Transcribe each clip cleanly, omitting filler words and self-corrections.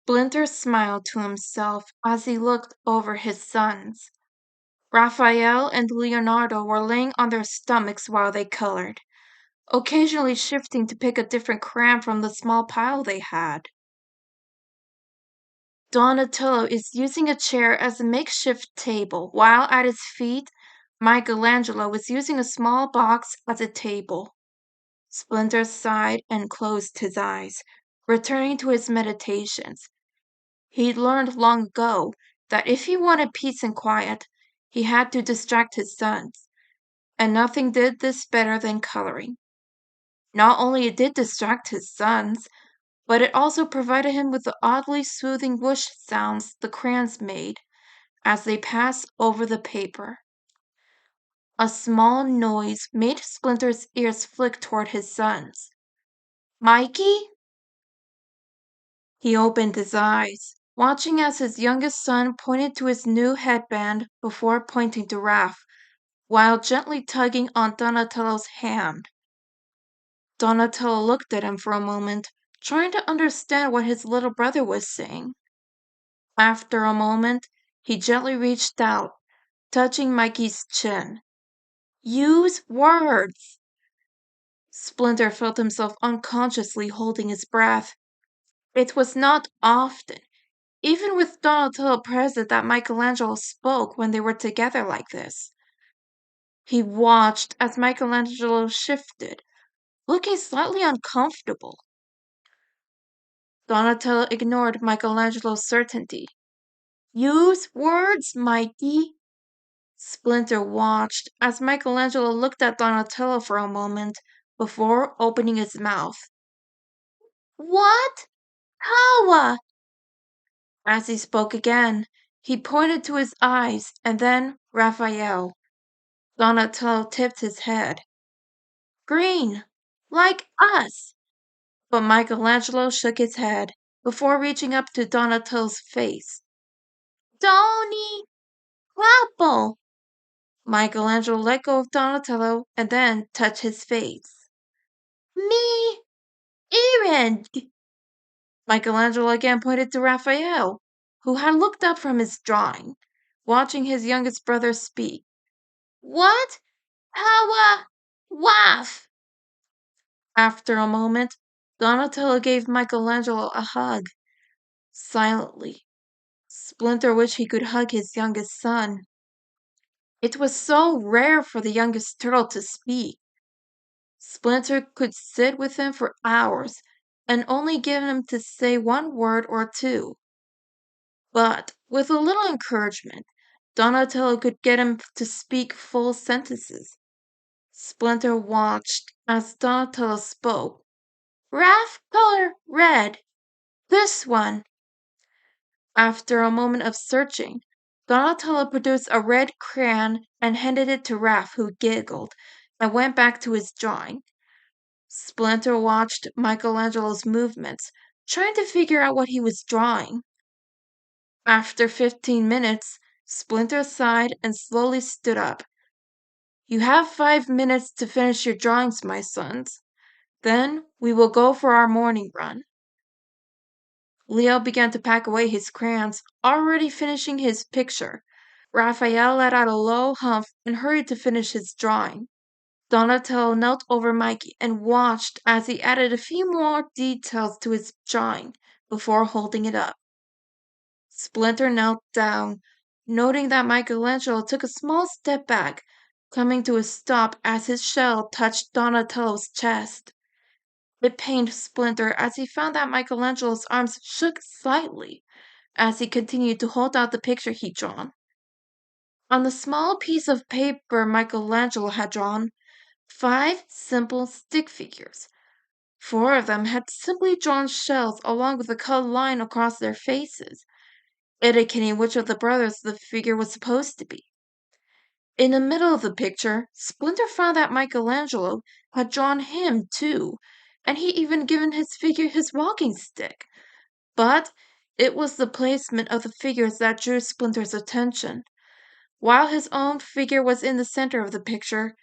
Splinter smiled to himself as he looked over his sons. Raphael and Leonardo were laying on their stomachs while they colored, occasionally shifting to pick a different crayon from the small pile they had. Donatello is using a chair as a makeshift table, while at his feet, Michelangelo is using a small box as a table. Splinter sighed and closed his eyes, returning to his meditations. He'd learned long ago that if he wanted peace and quiet, he had to distract his sons, and nothing did this better than coloring. Not only it did distract his sons, but it also provided him with the oddly soothing whoosh sounds the crayons made as they passed over the paper. A small noise made Splinter's ears flick toward his sons. "Mikey?" He opened his eyes, watching as his youngest son pointed to his new headband before pointing to Raph, while gently tugging on Donatello's hand. Donatello looked at him for a moment, trying to understand what his little brother was saying. After a moment, he gently reached out, touching Mikey's chin. "Use words!" Splinter felt himself unconsciously holding his breath. It was not often, even with Donatello present, that Michelangelo spoke when they were together like this. He watched as Michelangelo shifted, looking slightly uncomfortable. Donatello ignored Michelangelo's certainty. "Use words, Mikey!" Splinter watched as Michelangelo looked at Donatello for a moment before opening his mouth. "What? Kawa!" As he spoke again, he pointed to his eyes and then Raphael. Donatello tipped his head. "Green, like us!" But Michelangelo shook his head before reaching up to Donatello's face. "Donny, purple!" Michelangelo let go of Donatello and then touched his face. "Me, orange!" Michelangelo again pointed to Raphael, who had looked up from his drawing, watching his youngest brother speak. "What? Power, wife!" After a moment, Donatello gave Michelangelo a hug. Silently, Splinter wished he could hug his youngest son. It was so rare for the youngest turtle to speak. Splinter could sit with him for hours and only get him to say one word or two. But with a little encouragement, Donatello could get him to speak full sentences. Splinter watched as Donatello spoke. "Raph color red. This one." After a moment of searching, Donatello produced a red crayon and handed it to Raph, who giggled and went back to his drawing. Splinter watched Michelangelo's movements, trying to figure out what he was drawing. After 15 minutes, Splinter sighed and slowly stood up. "You have 5 minutes to finish your drawings, my sons. Then we will go for our morning run." Leo began to pack away his crayons, already finishing his picture. Raphael let out a low humph and hurried to finish his drawing. Donatello knelt over Mikey and watched as he added a few more details to his drawing before holding it up. Splinter knelt down, noting that Michelangelo took a small step back, coming to a stop as his shell touched Donatello's chest. It pained Splinter as he found that Michelangelo's arms shook slightly as he continued to hold out the picture he'd drawn. On the small piece of paper Michelangelo had drawn, 5 simple stick figures. 4 of them had simply drawn shells along with a cut line across their faces, indicating which of the brothers the figure was supposed to be. In the middle of the picture, Splinter found that Michelangelo had drawn him too, and he even given his figure his walking stick. But it was the placement of the figures that drew Splinter's attention. While his own figure was in the center of the picture,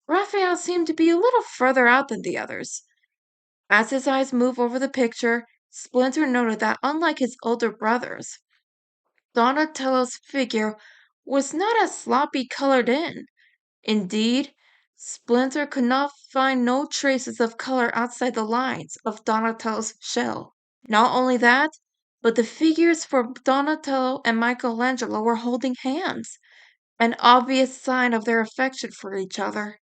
Raphael seemed to be a little further out than the others. As his eyes moved over the picture, Splinter noted that unlike his older brothers, Donatello's figure was not as sloppy colored in. Indeed, Splinter could not find no traces of color outside the lines of Donatello's shell. Not only that, but the figures for Donatello and Michelangelo were holding hands, an obvious sign of their affection for each other.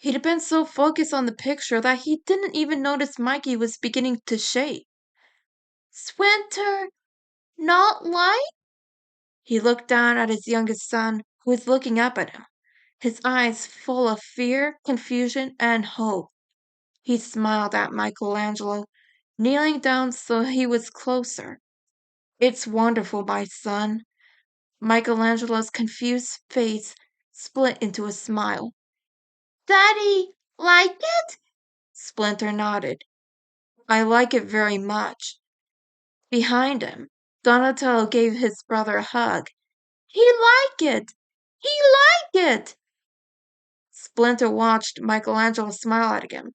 He'd been so focused on the picture that he didn't even notice Mikey was beginning to shake. Splinter, not like? He looked down at his youngest son, who was looking up at him, his eyes full of fear, confusion, and hope. He smiled at Michelangelo, kneeling down so he was closer. It's wonderful, my son. Michelangelo's confused face split into a smile. Daddy, like it? Splinter nodded. I like it very much. Behind him, Donatello gave his brother a hug. He like it! He like it! Splinter watched Michelangelo smile at him.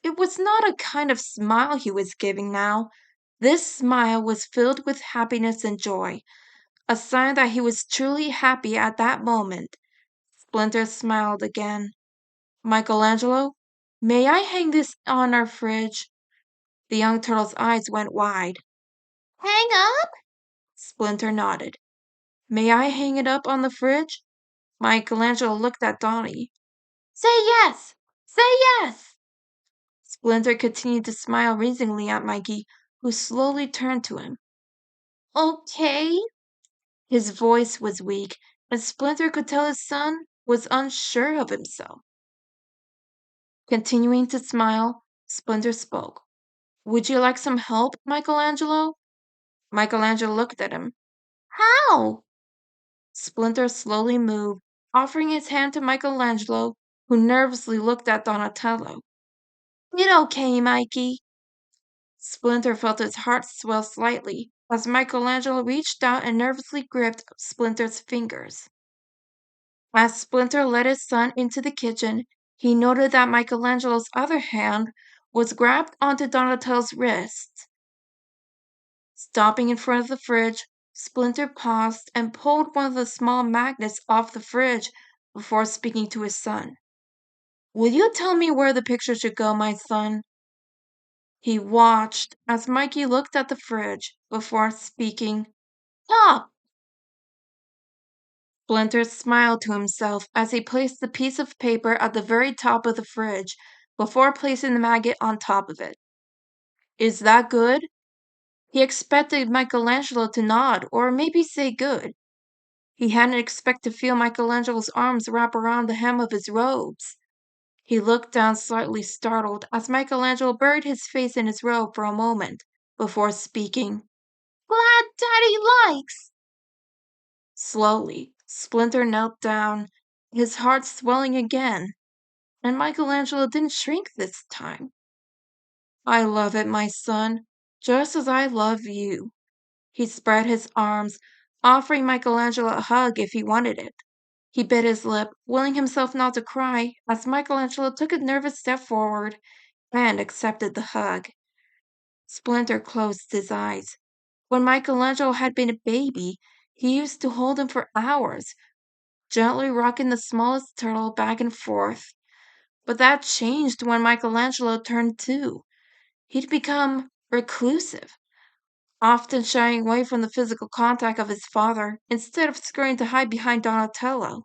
It was not a kind of smile he was giving now. This smile was filled with happiness and joy, a sign that he was truly happy at that moment. Splinter smiled again. Michelangelo, may I hang this on our fridge? The young turtle's eyes went wide. Hang up? Splinter nodded. May I hang it up on the fridge? Michelangelo looked at Donnie. Say yes! Say yes! Splinter continued to smile winningly at Mikey, who slowly turned to him. Okay. His voice was weak, and Splinter could tell his son was unsure of himself. Continuing to smile, Splinter spoke. Would you like some help, Michelangelo? Michelangelo looked at him. How? Splinter slowly moved, offering his hand to Michelangelo, who nervously looked at Donatello. It okay, Mikey. Splinter felt his heart swell slightly as Michelangelo reached out and nervously gripped Splinter's fingers. As Splinter led his son into the kitchen, he noted that Michelangelo's other hand was grabbed onto Donatello's wrist. Stopping in front of the fridge, Splinter paused and pulled one of the small magnets off the fridge before speaking to his son. Will you tell me where the picture should go, my son? He watched as Mikey looked at the fridge before speaking. Top! Splinter smiled to himself as he placed the piece of paper at the very top of the fridge before placing the magnet on top of it. Is that good? He expected Michelangelo to nod or maybe say good. He hadn't expected to feel Michelangelo's arms wrap around the hem of his robes. He looked down slightly startled as Michelangelo buried his face in his robe for a moment before speaking. Glad Daddy likes! Slowly, Splinter knelt down, his heart swelling again, and Michelangelo didn't shrink this time. I love it, my son, just as I love you. He spread his arms, offering Michelangelo a hug if he wanted it. He bit his lip, willing himself not to cry, as Michelangelo took a nervous step forward and accepted the hug. Splinter closed his eyes. When Michelangelo had been a baby, he used to hold him for hours, gently rocking the smallest turtle back and forth. But that changed when Michelangelo turned 2. He'd become reclusive, often shying away from the physical contact of his father instead of scurrying to hide behind Donatello.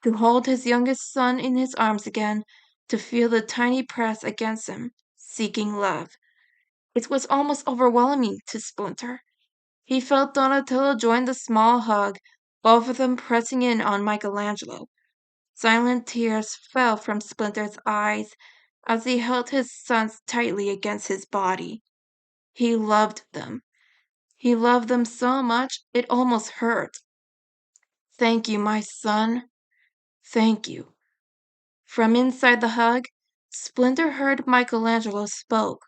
To hold his youngest son in his arms again, to feel the tiny press against him, seeking love. It was almost overwhelming to Splinter. He felt Donatello join the small hug, both of them pressing in on Michelangelo. Silent tears fell from Splinter's eyes as he held his sons tightly against his body. He loved them. He loved them so much it almost hurt. Thank you, my son. Thank you. From inside the hug, Splinter heard Michelangelo spoke.